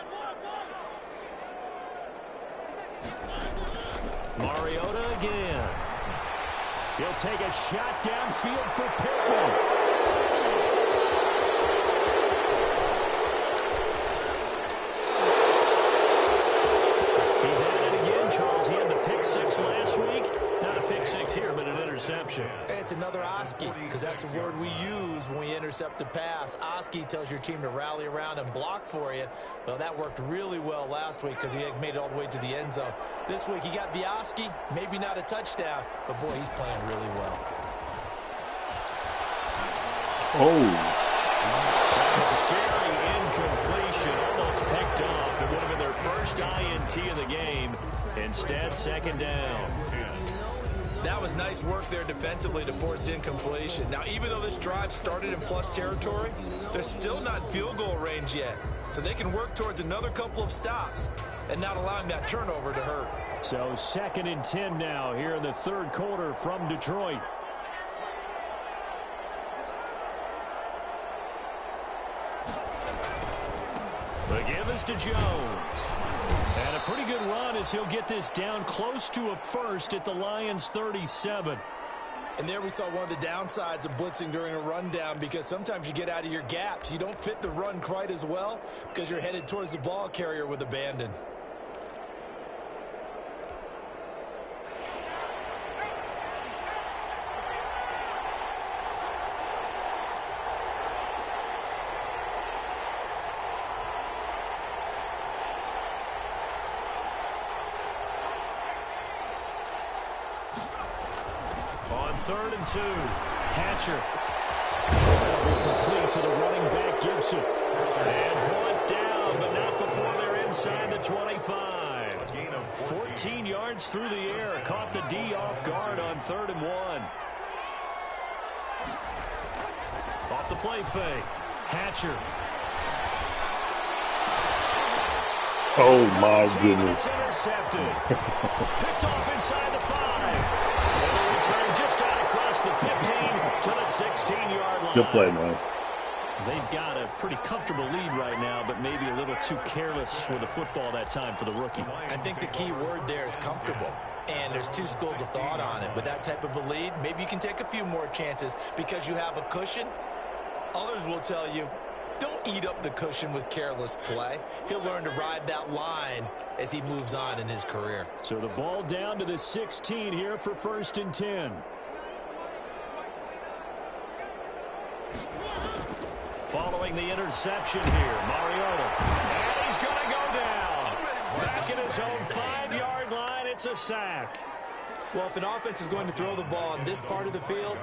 Mariota again. He'll take a shot downfield for Pittman. Last week, not a pick 6 here, but an interception. It's another Oski, because that's the word we use when we intercept a pass. Oski tells your team to rally around and block for you. Well, that worked really well last week because he had made it all the way to the end zone. This week, he got the Oski, maybe not a touchdown, but boy, he's playing really well. Scary incompletion, almost picked off. It would have been their first INT of the game. Instead, 2nd down. That was nice work there defensively to force incompletion. Now, even though this drive started in plus territory, they're still not in field goal range yet. So they can work towards another couple of stops and not allowing that turnover to hurt. So 2nd and 10 now here in the 3rd quarter from Detroit. The give is to Jones. And a pretty good run as he'll get this down close to a first at the Lions' 37. And there we saw one of the downsides of blitzing during a rundown, because sometimes you get out of your gaps. You don't fit the run quite as well because you're headed towards the ball carrier with abandon. On 3rd and 2, Hatcher. Complete to the running back, Gibson. And brought down, but not before they're inside the 25. 14 yards through the air. Caught the D off guard on 3rd and 1. Off the play fake. Hatcher. Oh, my goodness. It's intercepted. Picked off inside the 5. And a return just out across the 15 to the 16-yard line. Good play, man. They've got a pretty comfortable lead right now, but maybe a little too careless with the football that time for the rookie. I think the key word there is comfortable. And there's two schools of thought on it. With that type of a lead, maybe you can take a few more chances because you have a cushion. Others will tell you, don't eat up the cushion with careless play. He'll learn to ride that line as he moves on in his career. So the ball down to the 16 here for 1st and 10. Following the interception here, Mariota. And he's going to go down. Back at his own 5-yard line, it's a sack. Well, if an offense is going to throw the ball in this part of the field,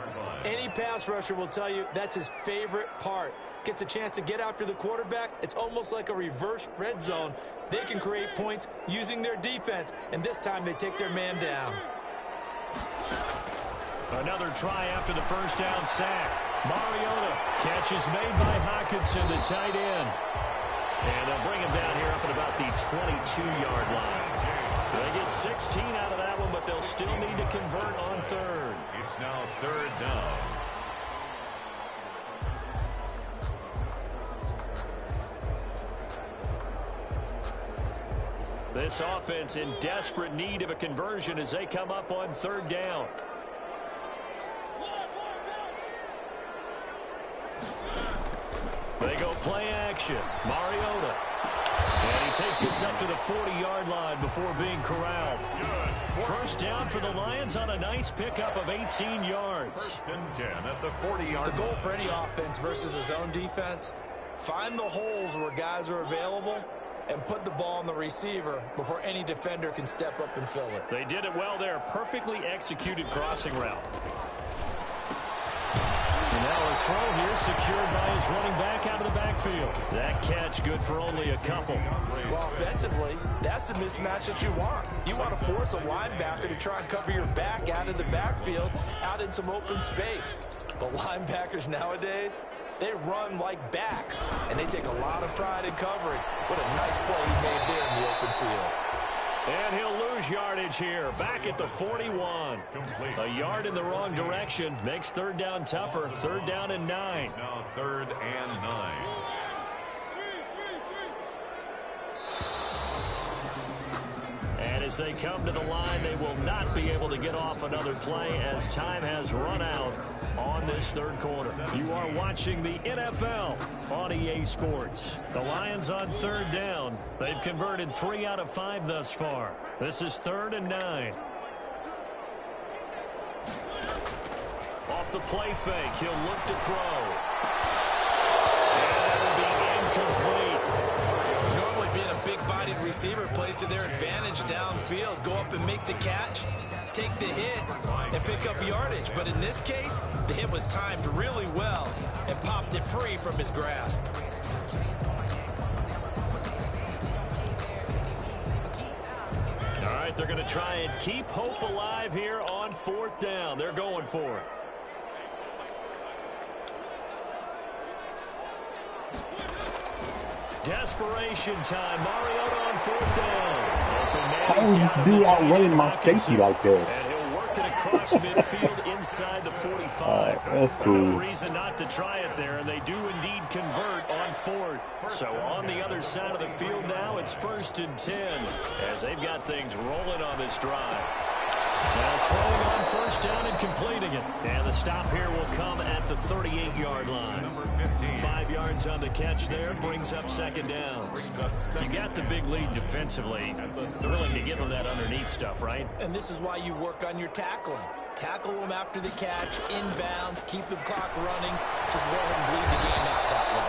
any pass rusher will tell you that's his favorite part. Gets a chance to get after the quarterback. It's almost like a reverse red zone. They can create points using their defense, and this time they take their man down. Another try after the first down sack. Mariota. Catch is made by Hockenson, the tight end. And they'll bring him down here up at about the 22-yard line. They get 16 out of that one, but they'll still need to convert on 3rd. It's now 3rd down. This offense in desperate need of a conversion as they come up on 3rd down. They go play action. Mariota. And he takes this up to the 40-yard line before being corralled. First down for the Lions on a nice pickup of 18 yards. 1st and 10 at the 40-yard line. The goal for any offense versus his own defense, find the holes where guys are available and put the ball on the receiver before any defender can step up and fill it. They did it well there. Perfectly executed crossing route. And now a throw here secured by his running back out of the backfield. That catch good for only a couple. Well, offensively, that's the mismatch that you want. You want to force a linebacker to try and cover your back out of the backfield, out in some open space. But linebackers nowadays, they run like backs, and they take a lot of pride in covering. What a nice play he made there in the open field. And he'll lose yardage here. Back at the 41. A yard in the wrong direction makes 3rd down tougher. 3rd down and 9. Now 3rd and 9. And as they come to the line, they will not be able to get off another play as time has run out on this 3rd quarter. You are watching the NFL on EA Sports. The Lions on 3rd down. They've converted 3 out of 5 thus far. This is 3rd and 9. Off the play fake, he'll look to throw. And it'll be incomplete. Normally being a big-bodied receiver plays to their advantage downfield. Go up and make the catch, take the hit, and pick up yardage. But in this case, the hit was timed really well and popped it free from his grasp. All right, they're going to try and keep hope alive here on 4th down. They're going for it. Desperation time. Mariota on 4th down. How do I run my safety like that? And he'll work it across midfield inside the 45. That's cool. No reason not to try it there, and they do indeed convert on 4th. So on the other side of the field now, it's 1st and 10 as they've got things rolling on this drive. Now throwing on 1st down and completing it. And the stop here will come at the 38-yard line. 5 yards on the catch there, brings up 2nd down. You got the big lead defensively. They're willing to give them that underneath stuff, right? And this is why you work on your tackling. Tackle them after the catch, inbounds, keep the clock running. Just go ahead and bleed the game out that way.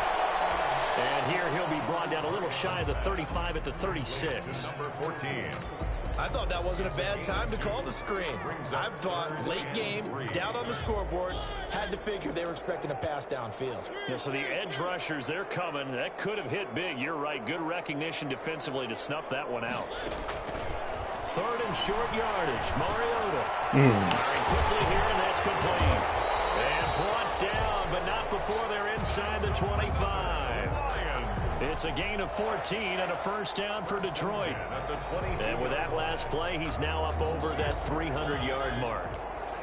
And here he'll be brought down a little shy of the 35 at the 36. Number 14. I thought that wasn't a bad time to call the screen. I thought late game, down on the scoreboard, had to figure they were expecting a pass downfield. Yeah, so the edge rushers, they're coming. That could have hit big. You're right. Good recognition defensively to snuff that one out. Third and short yardage. Mariota. Firing quickly here, and that's complete. And brought down, but not before they're inside the 25. It's a gain of 14 and a first down for Detroit. And with that last play, he's now up over that 300-yard mark.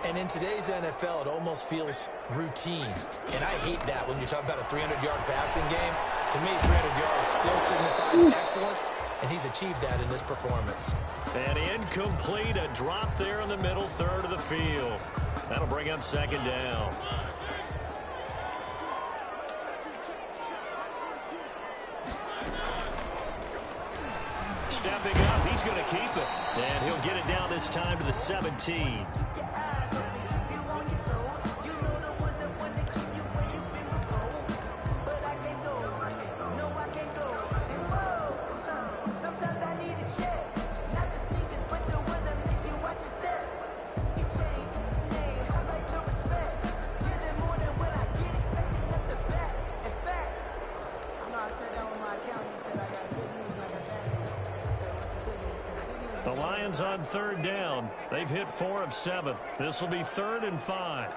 And in today's NFL, it almost feels routine. And I hate that when you talk about a 300-yard passing game. To me, 300 yards still signifies excellence, and he's achieved that in this performance. And incomplete, a drop there in the middle third of the field. That'll bring up second down. Stepping up, he's going to keep it. And he'll get it down this time to the 17. The Lions on third down. They've hit 4 of 7. This will be 3rd and 5.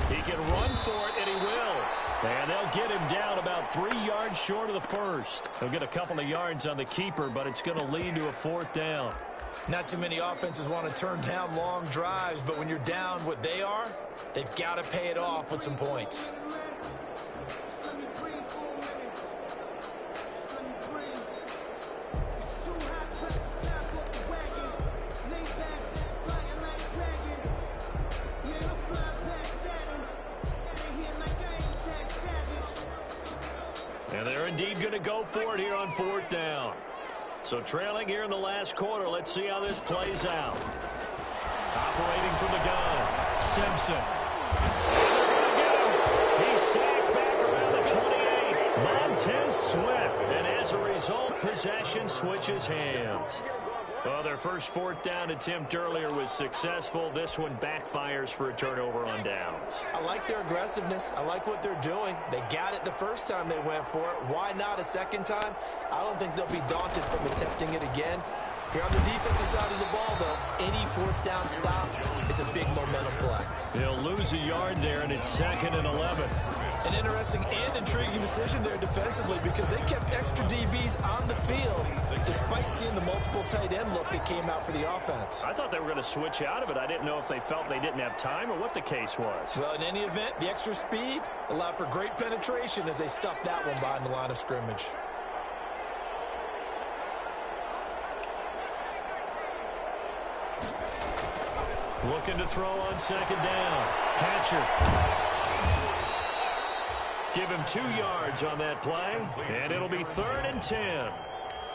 He can run for it, and he will. And they'll get him down about 3 yards short of the first. He'll get a couple of yards on the keeper, but it's going to lead to a 4th down. Not too many offenses want to turn down long drives, but when you're down what they are, they've got to pay it off with some points. And they're indeed going to go for it here on 4th down. So trailing here in the last quarter. Let's see how this plays out. Operating from the gun, Simpson. And they're going to get him. He's sacked back around the 28. Montez Sweat. And as a result, possession switches hands. Well, their first 4th down attempt earlier was successful. This one backfires for a turnover on downs. I like their aggressiveness. I like what they're doing. They got it the first time they went for it. Why not a second time? I don't think they'll be daunted from attempting it again. If you're on the defensive side of the ball, though, any 4th down stop is a big momentum play. He'll lose a yard there, and it's 2nd and 11. An interesting and intriguing decision there defensively because they kept extra DBs on the field despite seeing the multiple tight end look that came out for the offense. I thought they were going to switch out of it. I didn't know if they felt they didn't have time or what the case was. Well, in any event, the extra speed allowed for great penetration as they stuffed that one behind the line of scrimmage. Looking to throw on 2nd down. Hatcher. Give him 2 yards on that play, and it'll be 3rd and 10.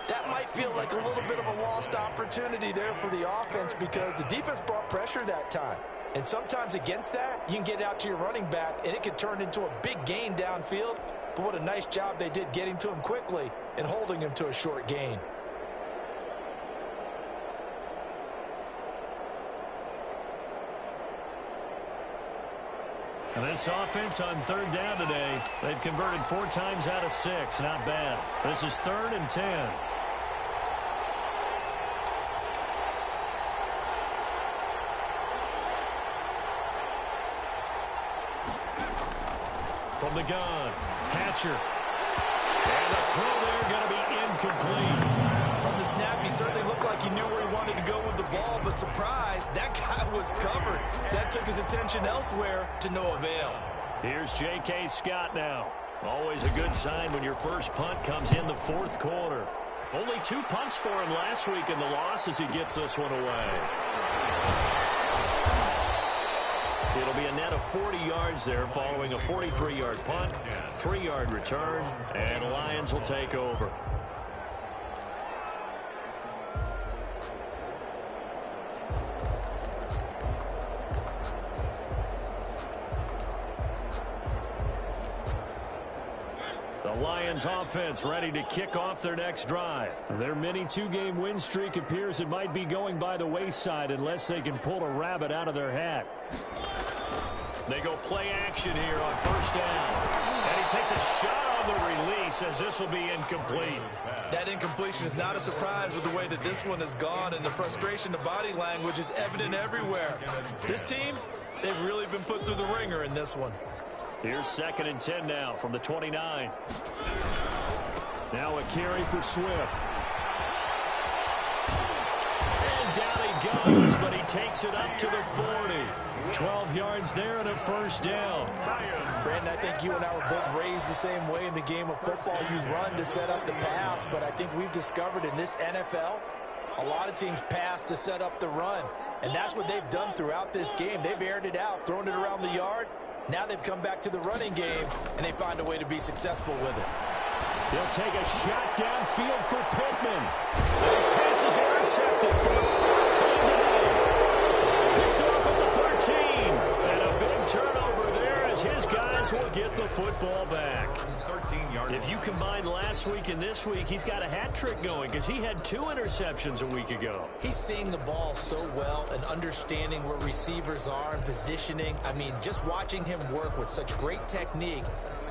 That might feel like a little bit of a lost opportunity there for the offense because the defense brought pressure that time. And sometimes against that, you can get out to your running back, and it could turn into a big gain downfield. But what a nice job they did getting to him quickly and holding him to a short gain. And this offense on 3rd down today, they've converted 4 times out of 6. Not bad. This is 3rd and 10. From the gun, Hatcher. And the throw there going to be incomplete. From the snap, he certainly looked like he knew where he wanted to go with the ball, but surprise, that guy was covered. That took his attention elsewhere to no avail. Here's J.K. Scott now. Always a good sign when your first punt comes in the 4th quarter. Only 2 punts for him last week in the loss as he gets this one away. It'll be a net of 40 yards there following a 43-yard punt, 3-yard return, and Lions will take over. The Lions offense ready to kick off their next drive. Their mini 2-game win streak appears it might be going by the wayside unless they can pull a rabbit out of their hat. They go play action here on 1st down. And he takes a shot on the release, as this will be incomplete. That incompletion is not a surprise with the way that this one has gone, and the frustration, the body language is evident everywhere. This team, they've really been put through the ringer in this one. Here's 2nd and 10 now from the 29. Now a carry for Swift. And down he goes, but he takes it up to the 40. 12 yards there and a first down. Brandon, I think you and I were both raised the same way in the game of football. You run to set up the pass, but I think we've discovered in this NFL, a lot of teams pass to set up the run. And that's what they've done throughout this game. They've aired it out, thrown it around the yard. Now they've come back to the running game, and they find a way to be successful with it. He'll take a shot downfield for Pittman. Those passes intercepted for the 14 today. Picked off at the 13. And a big turnover there as his guys will get the football back. 13-yard. If you combine last week and this week, he's got a hat trick going because he had 2 interceptions a week ago. He's seeing the ball so well and understanding where receivers are and positioning. I mean, just watching him work with such great technique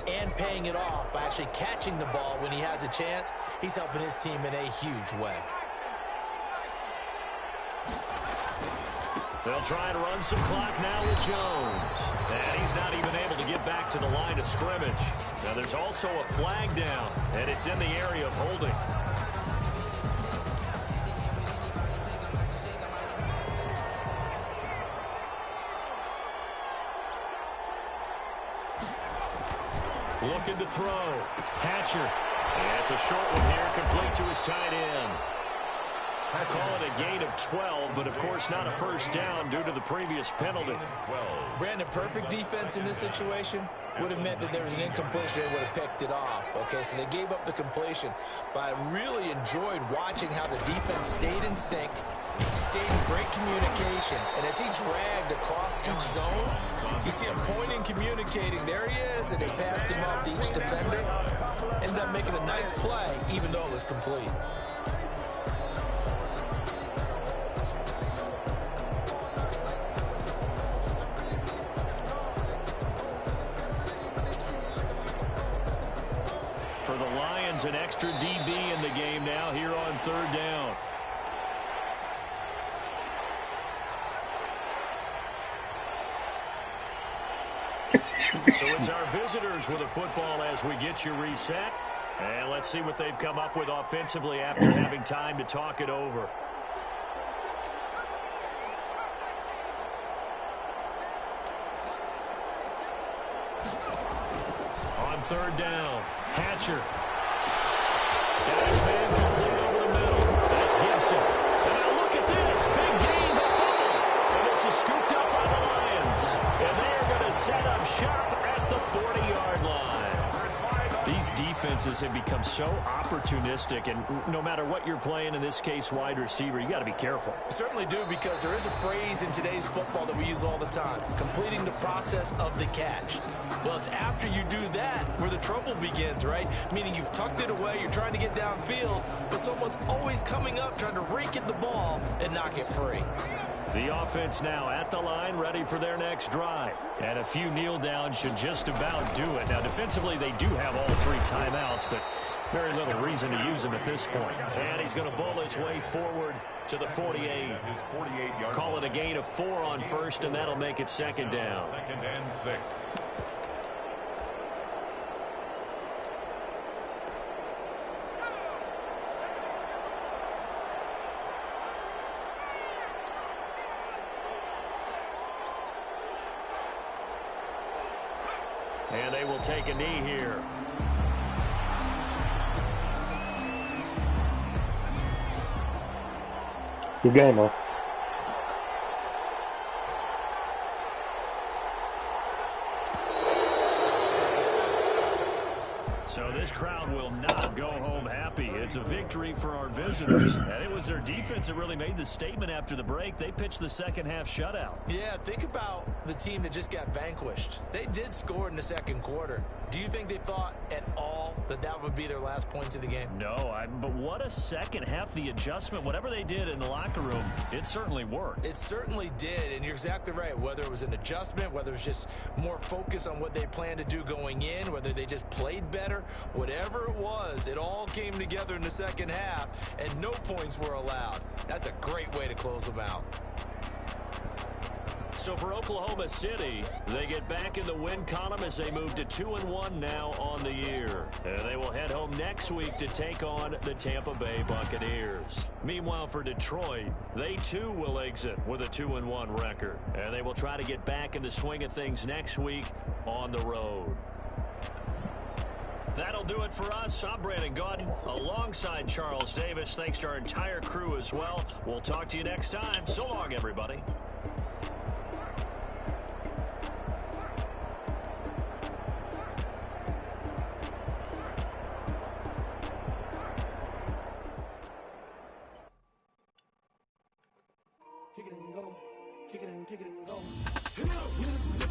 and paying it off by actually catching the ball when he has a chance, he's helping his team in a huge way. They'll try and run some clock now with Jones. And he's not even able to get back to the line of scrimmage. Now there's also a flag down, and it's in the area of holding. Looking to throw. Hatcher. And it's a short one here, complete to his tight end. Call it a gain of 12, but of course not a first down due to the previous penalty. Brandon, perfect defense in this situation would have meant that there was an incompletion. They would have picked it off. Okay, so they gave up the completion. But I really enjoyed watching how the defense stayed in sync, stayed in great communication. And as he dragged across each zone, you see him pointing, communicating. There he is, and they passed him off to each defender. Ended up making a nice play, even though it was complete. For the Lions, an extra DB in the game now here on 3rd down. So it's our visitors with a football as we get you reset. And let's see what they've come up with offensively after having time to talk it over. On 3rd down, Hatcher. Got his man complete over the middle. That's Gibson. And now look at this. Big gain, but fumble. And this is scooped up by the Lions. And they are going to set up shop at the 40-yard line. These defenses have become so opportunistic, and no matter what you're playing, in this case wide receiver, you got to be careful. Certainly do, because there is a phrase in today's football that we use all the time, completing the process of the catch. Well, it's after you do that where the trouble begins, right? Meaning you've tucked it away, you're trying to get downfield, but someone's always coming up trying to rake at the ball and knock it free. The offense now at the line, ready for their next drive. And a few kneel downs should just about do it. Now, defensively, they do have all 3 timeouts, but very little reason to use them at this point. And he's going to bowl his way forward to the 48. Call it a gain of 4 on 1st, and that'll make it 2nd down. 2nd and 6. And they will take a knee here. Good game, man. So this crowd will not go home happy. It's a victory for our visitors. And it was their defense that really made the statement after the break. They pitched the second-half shutout. Yeah, think about the team that just got vanquished. They did score in the 2nd quarter. Do you think they thought at all that would be their last points of the game. No, but what a second half. The adjustment, whatever they did in the locker room, it certainly worked. It certainly did, and you're exactly right. Whether it was an adjustment, whether it was just more focus on what they planned to do going in, whether they just played better, whatever it was, it all came together in the second half, and no points were allowed. That's a great way to close them out. So for Oklahoma City, they get back in the win column as they move to 2-1 now on the year. And they will head home next week to take on the Tampa Bay Buccaneers. Meanwhile, for Detroit, they too will exit with a 2-1 record. And they will try to get back in the swing of things next week on the road. That'll do it for us. I'm Brandon Gaudin alongside Charles Davis. Thanks to our entire crew as well. We'll talk to you next time. So long, everybody. Kick it and go. Kick it and go. This is the